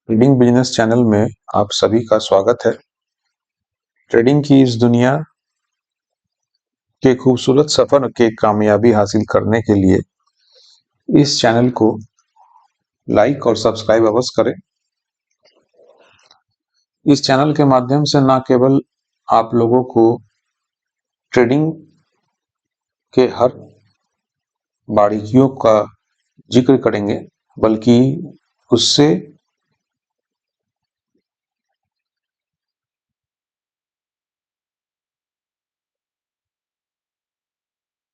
Trading business channel में आप सभी का स्वागत है। ट्रेडिंग की इस दुनिया के खूबसूरत सफर के कामयाबी हासिल करने के लिए इस चैनल को लाइक और सब्सक्राइब अवश्य करें। इस चैनल के माध्यम से न केवल आप लोगों को ट्रेडिंग के हर बारीकियों का जिक्र करेंगे, बल्कि उससे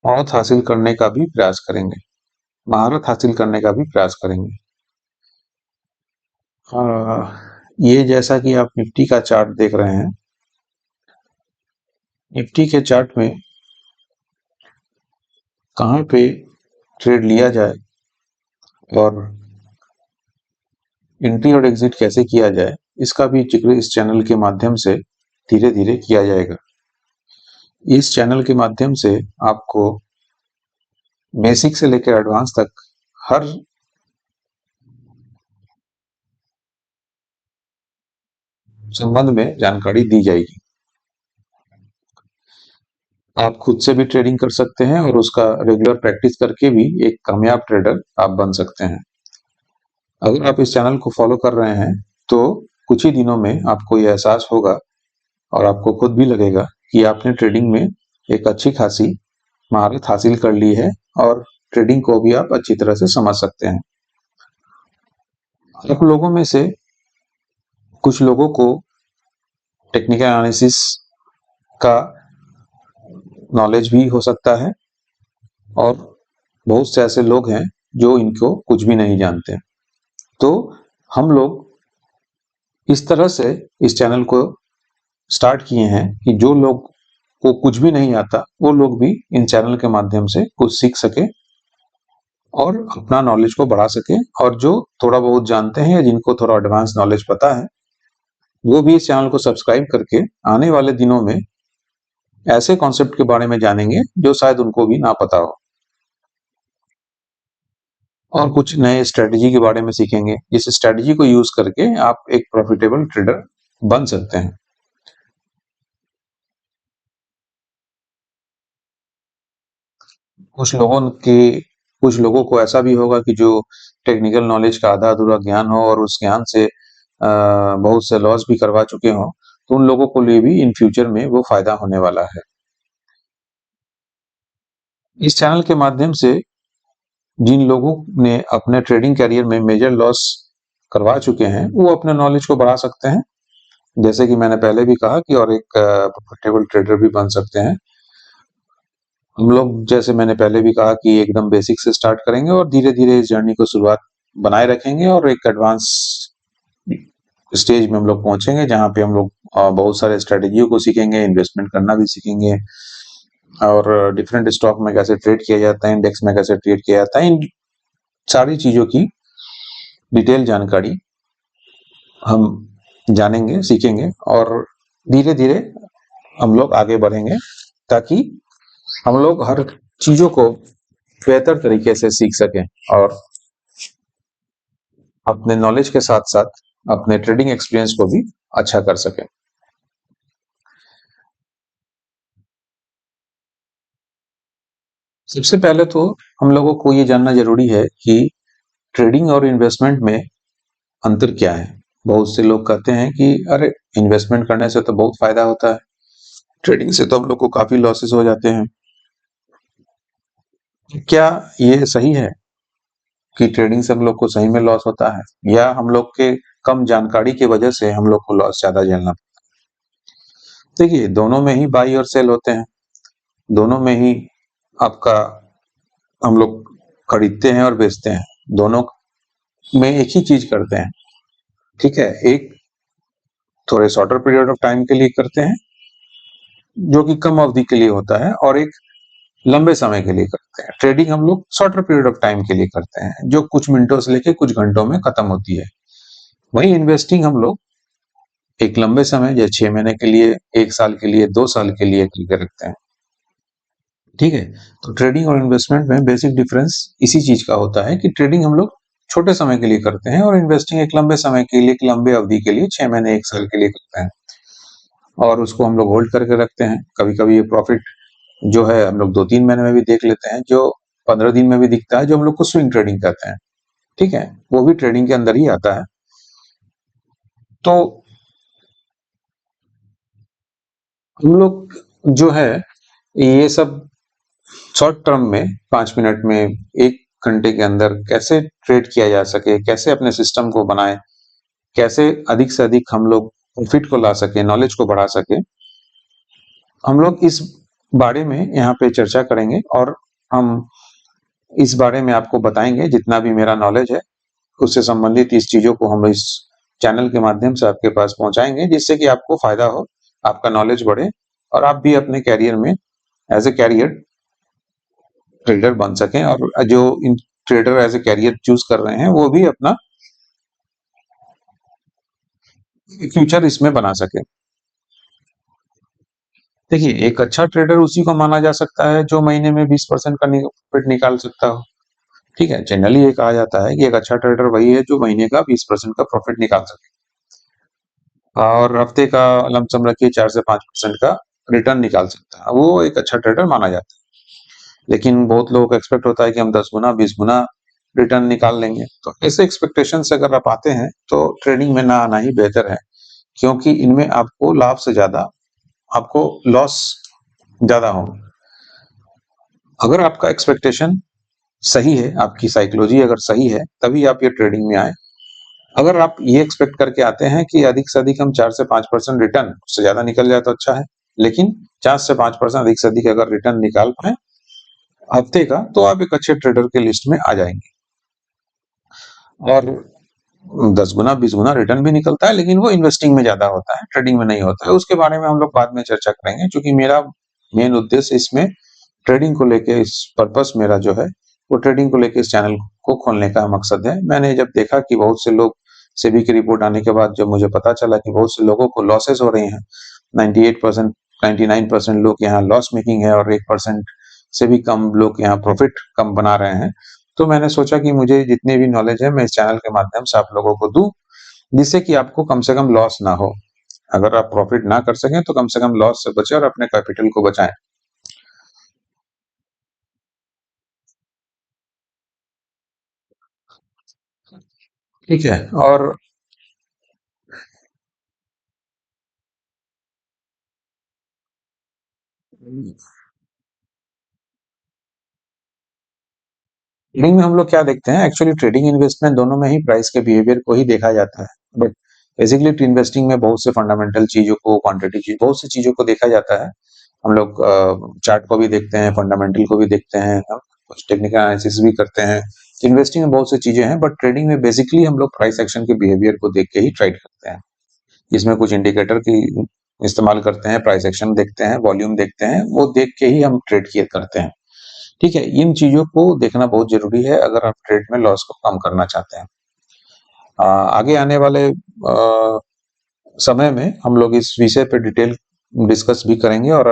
महारत हासिल करने का भी प्रयास करेंगे। ये जैसा कि आप निफ्टी का चार्ट देख रहे हैं, निफ्टी के चार्ट में कहाँ पे ट्रेड लिया जाए और एंट्री और एग्जिट कैसे किया जाए, इसका भी जिक्र इस चैनल के माध्यम से धीरे धीरे किया जाएगा। इस चैनल के माध्यम से आपको बेसिक से लेकर एडवांस तक हर संबंध में जानकारी दी जाएगी। आप खुद से भी ट्रेडिंग कर सकते हैं और उसका रेगुलर प्रैक्टिस करके भी एक कामयाब ट्रेडर आप बन सकते हैं। अगर आप इस चैनल को फॉलो कर रहे हैं तो कुछ ही दिनों में आपको यह एहसास होगा और आपको खुद भी लगेगा कि आपने ट्रेडिंग में एक अच्छी खासी महारत हासिल कर ली है और ट्रेडिंग को भी आप अच्छी तरह से समझ सकते हैं। आप लोगों में से कुछ लोगों को टेक्निकल एनालिसिस का नॉलेज भी हो सकता है और बहुत से ऐसे लोग हैं जो इनको कुछ भी नहीं जानते। तो हम लोग इस तरह से इस चैनल को स्टार्ट किए हैं कि जो लोग को कुछ भी नहीं आता वो लोग भी इन चैनल के माध्यम से कुछ सीख सके और अपना नॉलेज को बढ़ा सके, और जो थोड़ा बहुत जानते हैं या जिनको थोड़ा एडवांस नॉलेज पता है वो भी इस चैनल को सब्सक्राइब करके आने वाले दिनों में ऐसे कॉन्सेप्ट के बारे में जानेंगे जो शायद उनको भी ना पता हो, और कुछ नए स्ट्रेटजी के बारे में सीखेंगे जिस स्ट्रेटजी को यूज करके आप एक प्रॉफिटेबल ट्रेडर बन सकते हैं। कुछ लोगों को ऐसा भी होगा कि जो टेक्निकल नॉलेज का आधा अधूरा ज्ञान हो और उस ज्ञान से बहुत से लॉस भी करवा चुके हो, तो उन लोगों को लिए भी इन फ्यूचर में वो फायदा होने वाला है। इस चैनल के माध्यम से जिन लोगों ने अपने ट्रेडिंग करियर में मेजर लॉस करवा चुके हैं वो अपने नॉलेज को बढ़ा सकते हैं, जैसे कि मैंने पहले भी कहा कि, और एक प्रॉफिटेबल ट्रेडर भी बन सकते हैं। हम लोग, जैसे मैंने पहले भी कहा, कि एकदम बेसिक से स्टार्ट करेंगे और धीरे धीरे इस जर्नी को शुरुआत बनाए रखेंगे और एक एडवांस स्टेज में हम लोग पहुंचेंगे जहां पे हम लोग बहुत सारे स्ट्रेटेजियों को सीखेंगे, इन्वेस्टमेंट करना भी सीखेंगे और डिफरेंट स्टॉक में कैसे ट्रेड किया जाता है, इंडेक्स में कैसे ट्रेड किया जाता है, इन सारी चीजों की डिटेल जानकारी हम जानेंगे, सीखेंगे और धीरे धीरे हम लोग आगे बढ़ेंगे ताकि हम लोग हर चीजों को बेहतर तरीके से सीख सकें और अपने नॉलेज के साथ साथ अपने ट्रेडिंग एक्सपीरियंस को भी अच्छा कर सकें। सबसे पहले तो हम लोगों को ये जानना जरूरी है कि ट्रेडिंग और इन्वेस्टमेंट में अंतर क्या है। बहुत से लोग कहते हैं कि अरे, इन्वेस्टमेंट करने से तो बहुत फायदा होता है, ट्रेडिंग से तो हम लोग को काफी लॉसेस हो जाते हैं। क्या ये सही है कि ट्रेडिंग से हम लोग को सही में लॉस होता है, या हम लोग के कम जानकारी की वजह से हम लोग को लॉस ज्यादा झेलना पड़ता है? देखिए, दोनों में ही बाई और सेल होते हैं, दोनों में ही आपका हम लोग खरीदते हैं और बेचते हैं, दोनों में एक ही चीज करते हैं। ठीक है, एक थोड़े शॉर्टर पीरियड ऑफ टाइम के लिए करते हैं जो कि कम अवधि के लिए होता है, और एक लंबे समय के लिए करते हैं। ट्रेडिंग हम लोग शॉर्टर पीरियड ऑफ टाइम के लिए करते हैं जो कुछ मिनटों से लेके कुछ घंटों में खत्म होती है। वही इन्वेस्टिंग हम लोग एक लंबे समय, जैसे 6 महीने के लिए, 1 साल के लिए, 2 साल के लिए करके रखते हैं। ठीक है, तो ट्रेडिंग और इन्वेस्टमेंट में बेसिक डिफरेंस इसी चीज का होता है कि ट्रेडिंग हम लोग छोटे समय के लिए करते हैं और इन्वेस्टिंग एक लंबे समय के लिए, एक लंबे अवधि के लिए 6 महीने 1 साल के लिए करते हैं और उसको हम लोग होल्ड करके रखते हैं। कभी-कभी ये प्रॉफिट जो है हम लोग 2-3 महीने में भी देख लेते हैं, जो 15 दिन में भी दिखता है, जो हम लोग को स्विंग ट्रेडिंग कहते हैं। ठीक है, वो भी ट्रेडिंग के अंदर ही आता है। तो हम लोग जो है ये सब शॉर्ट टर्म में 5 मिनट में 1 घंटे के अंदर कैसे ट्रेड किया जा सके, कैसे अपने सिस्टम को बनाएं, कैसे अधिक से अधिक हम लोग प्रॉफिट को ला सके, नॉलेज को बढ़ा सके, हम लोग इस बारे में यहाँ पे चर्चा करेंगे और हम इस बारे में आपको बताएंगे जितना भी मेरा नॉलेज है उससे संबंधित इस चीजों को हम इस चैनल के माध्यम से आपके पास पहुंचाएंगे जिससे कि आपको फायदा हो, आपका नॉलेज बढ़े और आप भी अपने कैरियर में एज ए कैरियर ट्रेडर बन सकें और जो इन trader as a career choose कर रहे हैं वो भी अपना फ्यूचर इसमें बना सके। देखिए, एक अच्छा ट्रेडर उसी को माना जा सकता है जो महीने में 20% का प्रॉफिट निकाल सकता हो। ठीक है, जनरली ये कहा जाता है कि एक अच्छा ट्रेडर वही है जो महीने का 20% का प्रॉफिट निकाल सके और हफ्ते का लमसम रखिए 4 से 5% का रिटर्न निकाल सकता है, वो एक अच्छा ट्रेडर माना जाता है। लेकिन बहुत लोगों को एक्सपेक्ट होता है कि हम 10 गुना 20 गुना रिटर्न निकाल लेंगे, तो ऐसे एक्सपेक्टेशन से अगर आप आते हैं तो ट्रेडिंग में ना आना ही बेहतर है, क्योंकि इनमें आपको लाभ से ज्यादा आपको लॉस ज्यादा होगा। अगर आपका एक्सपेक्टेशन सही है, आपकी साइकोलॉजी अगर सही है, तभी आप ये ट्रेडिंग में आए। अगर आप ये एक्सपेक्ट करके आते हैं कि अधिक से अधिक हम 4 से 5% रिटर्न, उससे ज्यादा निकल जाए तो अच्छा है, लेकिन 4 से 5% अधिक से अधिक अगर रिटर्न निकाल पाए हफ्ते का, तो आप एक अच्छे ट्रेडर के लिस्ट में आ जाएंगे। और 10 गुना 20 गुना रिटर्न भी निकलता है, लेकिन वो इन्वेस्टिंग में ज्यादा होता है, ट्रेडिंग में नहीं होता है। उसके बारे में हम लोग बाद में चर्चा करेंगे, क्योंकि मेरा मेन उद्देश्य इसमें ट्रेडिंग को लेके, इस पर्पस मेरा जो है वो ट्रेडिंग को लेके इस चैनल को खोलने का मकसद है। मैंने जब देखा कि बहुत से लोग, सेबी की रिपोर्ट आने के बाद जब मुझे पता चला कि बहुत से लोगों को लॉसेस हो रही हैं, 98% 99% लोग यहाँ लॉस मेकिंग है और 1% से भी कम लोग यहाँ प्रॉफिट कम बना रहे हैं, तो मैंने सोचा कि मुझे जितनी भी नॉलेज है मैं इस चैनल के माध्यम से आप लोगों को दूं, जिससे कि आपको कम से कम लॉस ना हो। अगर आप प्रॉफिट ना कर सकें तो कम से कम लॉस से बचें और अपने कैपिटल को बचाएं। ठीक है। और ट्रेडिंग में हम लोग क्या देखते हैं, एक्चुअली ट्रेडिंग इन्वेस्टमेंट दोनों में ही प्राइस के बिहेवियर को ही देखा जाता है, बट बेसिकली इन्वेस्टिंग में बहुत से फंडामेंटल चीजों को, क्वांटिटी चीज, बहुत सी चीजों को देखा जाता है। हम लोग चार्ट को भी देखते हैं, फंडामेंटल को भी देखते हैं, कुछ टेक्निकल एनालिसिस भी करते हैं। इन्वेस्टिंग में बहुत सी चीजें हैं, बट ट्रेडिंग में बेसिकली हम लोग प्राइस एक्शन के बिहेवियर को देख के ही ट्रेड करते हैं। इसमें कुछ इंडिकेटर की इस्तेमाल करते हैं, प्राइस एक्शन देखते हैं, वॉल्यूम देखते हैं, वो देख के ही हम ट्रेड किए करते हैं। ठीक है, इन चीजों को देखना बहुत जरूरी है अगर आप ट्रेड में लॉस को कम करना चाहते हैं। आगे आने वाले समय में हम लोग इस विषय पे डिटेल डिस्कस भी करेंगे और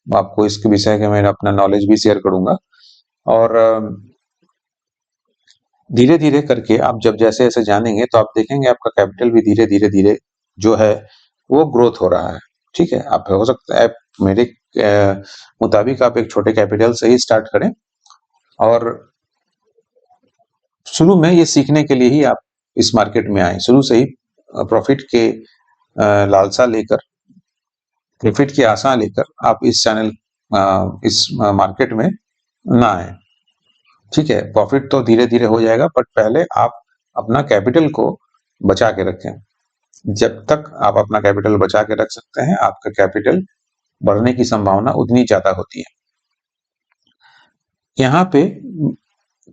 आपको इसके विषय के मैं अपना नॉलेज भी शेयर करूंगा। और धीरे धीरे करके आप जब जैसे जैसे जानेंगे तो आप देखेंगे आपका कैपिटल भी धीरे धीरे धीरे जो है वो ग्रोथ हो रहा है। ठीक है, आप हो सकता है मेरे मुताबिक आप एक छोटे कैपिटल से ही स्टार्ट करें और शुरू में ये सीखने के लिए ही आप इस मार्केट में आए। शुरू से ही प्रॉफिट के लालसा लेकर, प्रॉफिट की आशा लेकर आप इस चैनल, इस मार्केट में ना आए। ठीक है, प्रॉफिट तो धीरे धीरे हो जाएगा, बट पहले आप अपना कैपिटल को बचा के रखें। जब तक आप अपना कैपिटल बचा के रख सकते हैं, आपका कैपिटल बढ़ने की संभावना उतनी ज्यादा होती है। यहाँ पे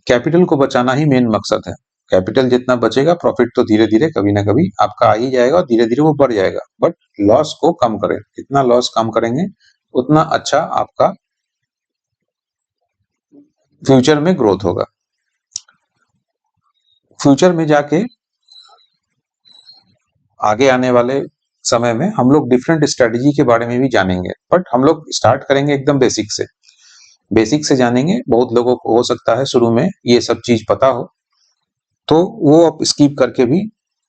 कैपिटल को बचाना ही मेन मकसद है। कैपिटल जितना बचेगा, प्रॉफिट तो धीरे धीरे कभी ना कभी आपका आ ही जाएगा और धीरे धीरे वो बढ़ जाएगा, बट लॉस को कम करें। जितना लॉस कम करेंगे उतना अच्छा आपका फ्यूचर में ग्रोथ होगा। फ्यूचर में जाके आगे आने वाले समय में हम लोग डिफरेंट स्ट्रेटजी के बारे में भी जानेंगे, बट हम लोग स्टार्ट करेंगे एकदम बेसिक से। बेसिक से जानेंगे। बहुत लोगों को हो सकता है शुरू में ये सब चीज पता हो, तो वो आप स्किप करके भी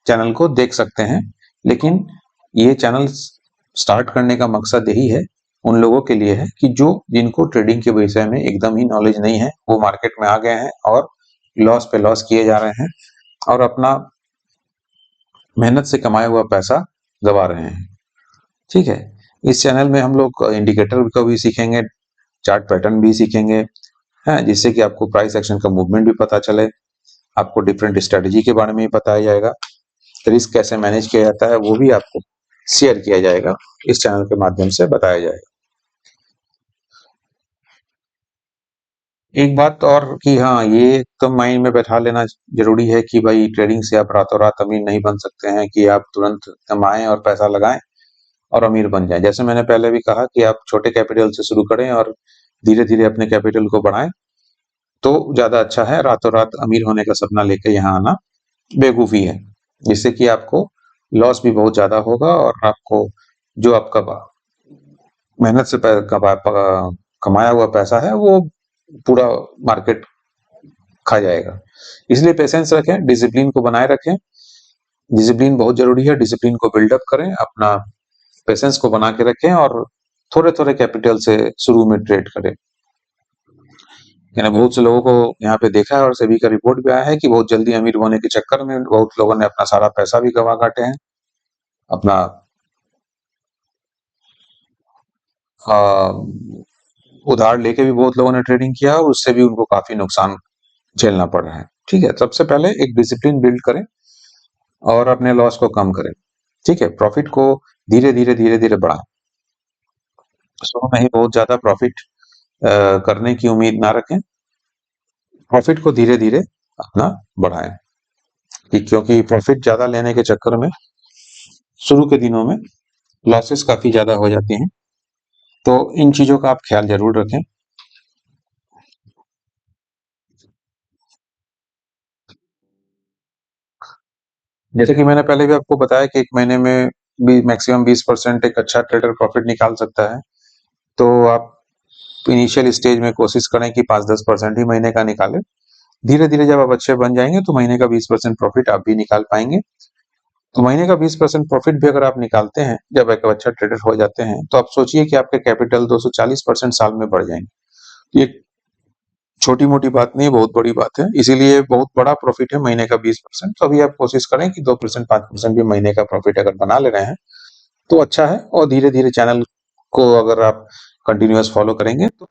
चैनल को देख सकते हैं। लेकिन ये चैनल स्टार्ट करने का मकसद यही है, उन लोगों के लिए है कि जिनको ट्रेडिंग के विषय में एकदम ही नॉलेज नहीं है, वो मार्केट में आ गए हैं और लॉस पे लॉस किए जा रहे हैं और अपना मेहनत से कमाया हुआ पैसा गवा रहे हैं। ठीक है, इस चैनल में हम लोग इंडिकेटर को भी सीखेंगे, चार्ट पैटर्न भी सीखेंगे, है, जिससे कि आपको प्राइस एक्शन का मूवमेंट भी पता चले, आपको डिफरेंट स्ट्रेटजी के बारे में भी बताया जाएगा, रिस्क कैसे मैनेज किया जाता है वो भी आपको शेयर किया जाएगा, इस चैनल के माध्यम से बताया जाएगा। एक बात और कि हाँ, ये तो माइंड में बैठा लेना जरूरी है कि भाई ट्रेडिंग से आप रातों रात अमीर नहीं बन सकते हैं कि आप तुरंत कमाएं और पैसा लगाएं और अमीर बन जाएं। जैसे मैंने पहले भी कहा कि आप छोटे कैपिटल से शुरू करें और धीरे धीरे अपने कैपिटल को बढ़ाएं तो ज्यादा अच्छा है। रातों रात अमीर होने का सपना लेके यहाँ आना बेवकूफी है, जिससे कि आपको लॉस भी बहुत ज्यादा होगा और आपको जो आपका मेहनत से कमाया हुआ पैसा है वो पूरा मार्केट खा जाएगा। इसलिए पेशेंस रखें, डिसिप्लिन को बनाए रखें, डिसिप्लिन बहुत जरूरी है। डिसिप्लिन को बिल्डअप करें, अपना पेशेंस को बना के रखें और थोड़े थोड़े कैपिटल से शुरू में ट्रेड करें। मैंने बहुत से लोगों को यहाँ पे देखा है और सभी का रिपोर्ट भी आया है कि बहुत जल्दी अमीर होने के चक्कर में बहुत लोगों ने अपना सारा पैसा भी गवा काटे हैं, अपना उधार लेके भी बहुत लोगों ने ट्रेडिंग किया और उससे भी उनको काफी नुकसान झेलना पड़ रहा है। ठीक है, सबसे पहले एक डिसिप्लिन बिल्ड करें और अपने लॉस को कम करें। ठीक है, प्रॉफिट को धीरे धीरे बढ़ाएं। शुरू में ही बहुत ज्यादा प्रॉफिट करने की उम्मीद ना रखें, प्रॉफिट को धीरे धीरे अपना बढ़ाएं, क्योंकि प्रॉफिट ज्यादा लेने के चक्कर में शुरू के दिनों में लॉसेस काफी ज्यादा हो जाती हैं। तो इन चीजों का आप ख्याल जरूर रखें। जैसे कि मैंने पहले भी आपको बताया कि एक महीने में भी मैक्सिमम 20% एक अच्छा ट्रेडर प्रॉफिट निकाल सकता है। तो आप इनिशियल स्टेज में कोशिश करें कि 5-10% ही महीने का निकालें। धीरे धीरे जब आप अच्छे बन जाएंगे तो महीने का 20% प्रॉफिट आप भी निकाल पाएंगे। तो महीने का 20% प्रॉफिट भी अगर आप निकालते हैं, जब एक अच्छा ट्रेडर हो जाते हैं, तो आप सोचिए कि आपके कैपिटल 240% साल में बढ़ जाएंगे। ये छोटी मोटी बात नहीं है, बहुत बड़ी बात है। इसीलिए बहुत बड़ा प्रॉफिट है महीने का 20%। तो अभी आप कोशिश करें कि 2% 5% भी महीने का प्रॉफिट अगर बना ले रहे हैं तो अच्छा है। और धीरे धीरे चैनल को अगर आप कंटिन्यूअस फॉलो करेंगे तो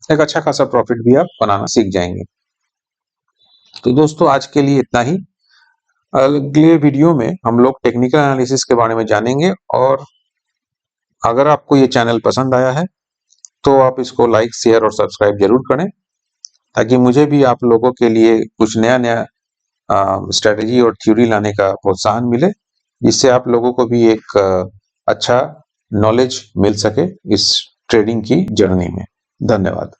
एक अच्छा खासा प्रॉफिट भी आप बनाना सीख जाएंगे। तो दोस्तों, आज के लिए इतना ही। अगले वीडियो में हम लोग टेक्निकल एनालिसिस के बारे में जानेंगे और अगर आपको ये चैनल पसंद आया है तो आप इसको लाइक, शेयर और सब्सक्राइब जरूर करें, ताकि मुझे भी आप लोगों के लिए कुछ नया नया स्ट्रेटजी और थ्योरी लाने का प्रोत्साहन मिले, जिससे आप लोगों को भी एक अच्छा नॉलेज मिल सके इस ट्रेडिंग की जर्नी में। धन्यवाद।